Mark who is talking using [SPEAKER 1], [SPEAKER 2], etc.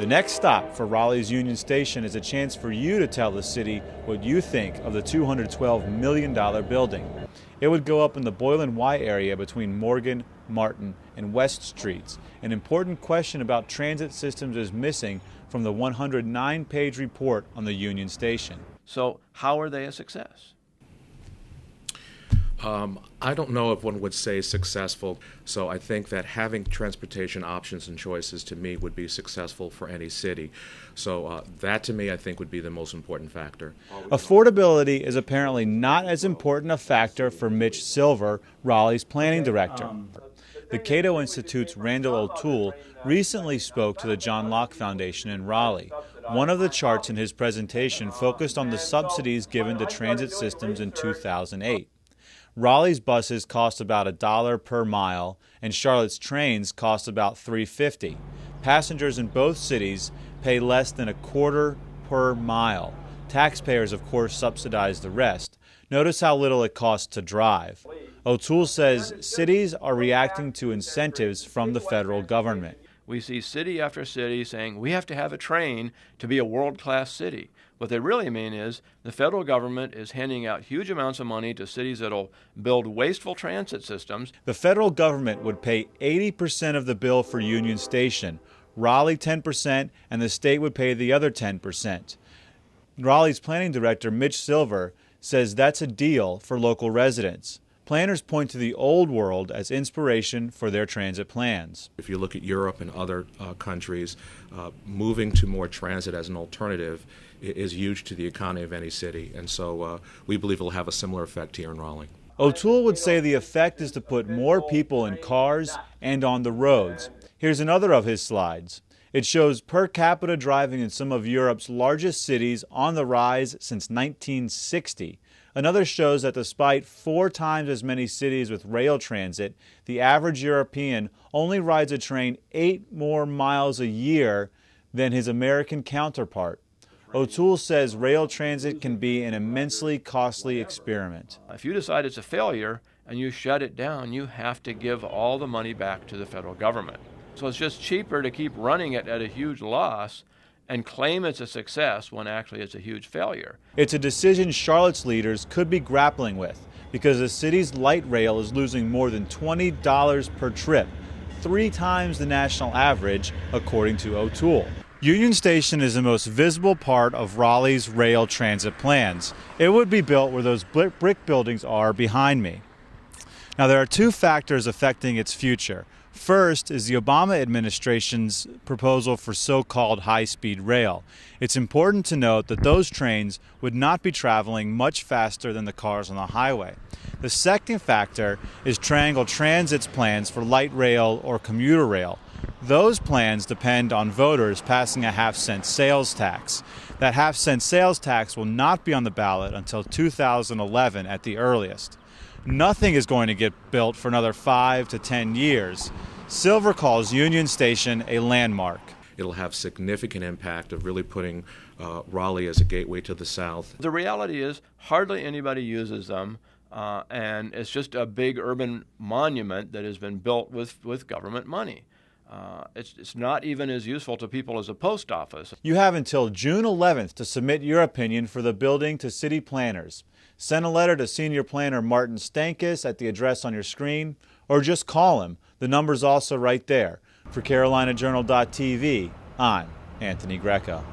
[SPEAKER 1] The next stop for Raleigh's Union Station is a chance for you to tell the city what you think of the $212 million building. It would go up in the Boylan Y area between Morgan, Martin, and West Streets. An important question about transit systems is missing from the 109-page report on the Union Station.
[SPEAKER 2] So how are they a success?
[SPEAKER 3] I don't know if one would say successful, so I think that having transportation options and choices to me would be successful for any city. So that to me I think would be the most important factor.
[SPEAKER 1] Affordability is apparently not as important a factor for Mitch Silver, Raleigh's planning director. The Cato Institute's Randall O'Toole recently spoke to the John Locke Foundation in Raleigh. One of the charts in his presentation focused on the subsidies given to transit systems in 2008. Raleigh's buses cost about $1 per mile, and Charlotte's trains cost about $3.50. Passengers in both cities pay less than $0.25 per mile. Taxpayers, of course, subsidize the rest. Notice how little it costs to drive. O'Toole says cities are reacting to incentives from the federal government.
[SPEAKER 2] We see city after city saying we have to have a train to be a world-class city. What they really mean is the federal government is handing out huge amounts of money to cities that will build wasteful transit systems.
[SPEAKER 1] The federal government would pay 80% of the bill for Union Station, Raleigh 10%, and the state would pay the other 10%. Raleigh's planning director, Mitch Silver, says that's a deal for local residents. Planners point to the old world as inspiration for their transit plans.
[SPEAKER 3] If you look at Europe and other countries, moving to more transit as an alternative is huge to the economy of any city, and so we believe it will have a similar effect here in Raleigh.
[SPEAKER 1] O'Toole would say the effect is to put more people in cars and on the roads. Here's another of his slides. It shows per capita driving in some of Europe's largest cities on the rise since 1960. Another shows that despite 4 times as many cities with rail transit, the average European only rides a train 8 more miles a year than his American counterpart. O'Toole says rail transit can be an immensely costly experiment.
[SPEAKER 2] If you decide it's a failure and you shut it down, you have to give all the money back to the federal government. So it's just cheaper to keep running it at a huge loss and claim it's a success when actually it's a huge failure.
[SPEAKER 1] It's a decision Charlotte's leaders could be grappling with because the city's light rail is losing more than $20 per trip, 3 times the national average, according to O'Toole. Union Station is the most visible part of Raleigh's rail transit plans. It would be built where those brick buildings are behind me. Now, there are 2 factors affecting its future. First is the Obama administration's proposal for so-called high-speed rail. It's important to note that those trains would not be traveling much faster than the cars on the highway. The second factor is Triangle Transit's plans for light rail or commuter rail. Those plans depend on voters passing a half-cent sales tax. That half-cent sales tax will not be on the ballot until 2011 at the earliest. Nothing is going to get built for another 5 to 10 years. Silver calls Union Station a landmark.
[SPEAKER 3] It'll have significant impact of really putting Raleigh as a gateway to the South.
[SPEAKER 2] The reality is hardly anybody uses them, and it's just a big urban monument that has been built with government money. It's not even as useful to people as a post office.
[SPEAKER 1] You have until June 11th to submit your opinion for the building to city planners. Send a letter to Senior Planner Martin Stankus at the address on your screen, or just call him. The number's also right there. For CarolinaJournal.tv, I'm Anthony Greco.